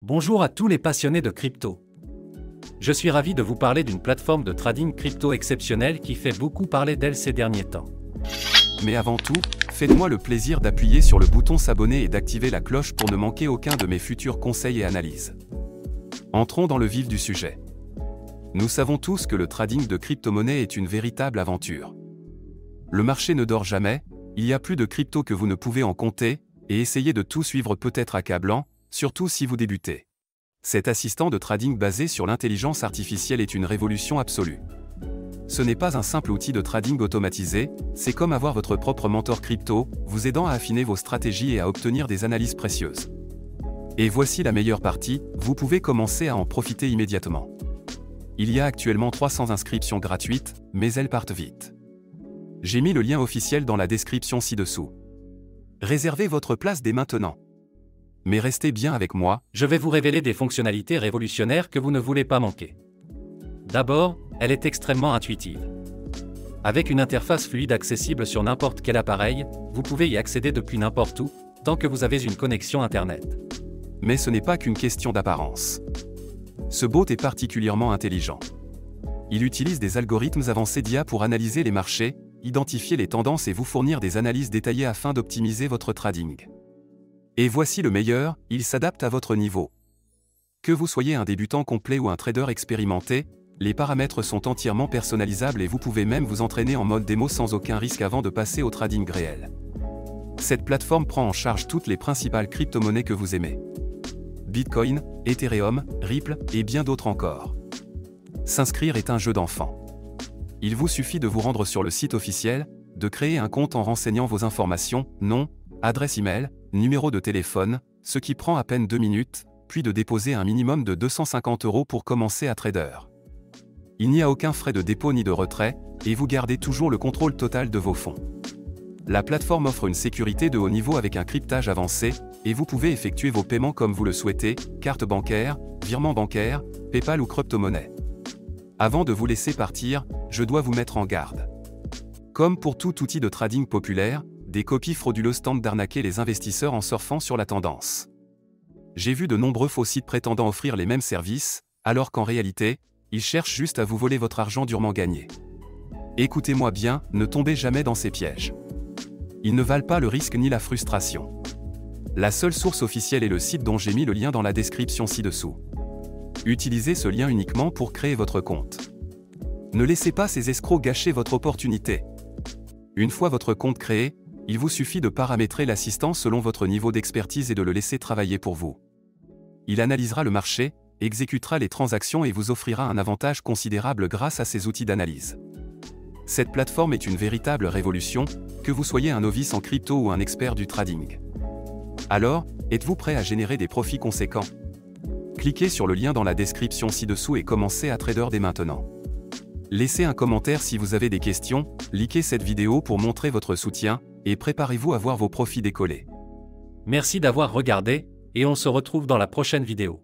Bonjour à tous les passionnés de crypto. Je suis ravi de vous parler d'une plateforme de trading crypto exceptionnelle qui fait beaucoup parler d'elle ces derniers temps. Mais avant tout, faites-moi le plaisir d'appuyer sur le bouton s'abonner et d'activer la cloche pour ne manquer aucun de mes futurs conseils et analyses. Entrons dans le vif du sujet. Nous savons tous que le trading de crypto-monnaies est une véritable aventure. Le marché ne dort jamais, il y a plus de crypto que vous ne pouvez en compter, et essayer de tout suivre peut être accablant, surtout si vous débutez. Cet assistant de trading basé sur l'intelligence artificielle est une révolution absolue. Ce n'est pas un simple outil de trading automatisé, c'est comme avoir votre propre mentor crypto, vous aidant à affiner vos stratégies et à obtenir des analyses précieuses. Et voici la meilleure partie, vous pouvez commencer à en profiter immédiatement. Il y a actuellement 300 inscriptions gratuites, mais elles partent vite. J'ai mis le lien officiel dans la description ci-dessous. Réservez votre place dès maintenant. Mais restez bien avec moi, Je vais vous révéler des fonctionnalités révolutionnaires que vous ne voulez pas manquer. D'abord, elle est extrêmement intuitive. Avec une interface fluide accessible sur n'importe quel appareil, vous pouvez y accéder depuis n'importe où, tant que vous avez une connexion Internet. mais ce n'est pas qu'une question d'apparence. Ce bot est particulièrement intelligent. Il utilise des algorithmes avancés d'IA pour analyser les marchés, identifier les tendances et vous fournir des analyses détaillées afin d'optimiser votre trading. Et voici le meilleur, il s'adapte à votre niveau. Que vous soyez un débutant complet ou un trader expérimenté, les paramètres sont entièrement personnalisables et vous pouvez même vous entraîner en mode démo sans aucun risque avant de passer au trading réel. Cette plateforme prend en charge toutes les principales crypto-monnaies que vous aimez. Bitcoin, Ethereum, Ripple et bien d'autres encore. S'inscrire est un jeu d'enfant. Il vous suffit de vous rendre sur le site officiel, de créer un compte en renseignant vos informations, nom, adresse email, numéro de téléphone, ce qui prend à peine 2 minutes, puis de déposer un minimum de 250 € pour commencer à trader. Il n'y a aucun frais de dépôt ni de retrait, et vous gardez toujours le contrôle total de vos fonds. La plateforme offre une sécurité de haut niveau avec un cryptage avancé, et vous pouvez effectuer vos paiements comme vous le souhaitez, carte bancaire, virement bancaire, PayPal ou crypto-monnaie. Avant de vous laisser partir, je dois vous mettre en garde. Comme pour tout outil de trading populaire, des copies frauduleuses tentent d'arnaquer les investisseurs en surfant sur la tendance. J'ai vu de nombreux faux sites prétendant offrir les mêmes services, alors qu'en réalité, ils cherchent juste à vous voler votre argent durement gagné. Écoutez-moi bien, ne tombez jamais dans ces pièges. Ils ne valent pas le risque ni la frustration. La seule source officielle est le site dont j'ai mis le lien dans la description ci-dessous. Utilisez ce lien uniquement pour créer votre compte. Ne laissez pas ces escrocs gâcher votre opportunité. Une fois votre compte créé, il vous suffit de paramétrer l'assistant selon votre niveau d'expertise et de le laisser travailler pour vous. Il analysera le marché, exécutera les transactions et vous offrira un avantage considérable grâce à ces outils d'analyse. Cette plateforme est une véritable révolution, que vous soyez un novice en crypto ou un expert du trading. Alors, êtes-vous prêt à générer des profits conséquents? Cliquez sur le lien dans la description ci-dessous et commencez à trader dès maintenant. Laissez un commentaire si vous avez des questions, likez cette vidéo pour montrer votre soutien, et préparez-vous à voir vos profits décoller. Merci d'avoir regardé, et on se retrouve dans la prochaine vidéo.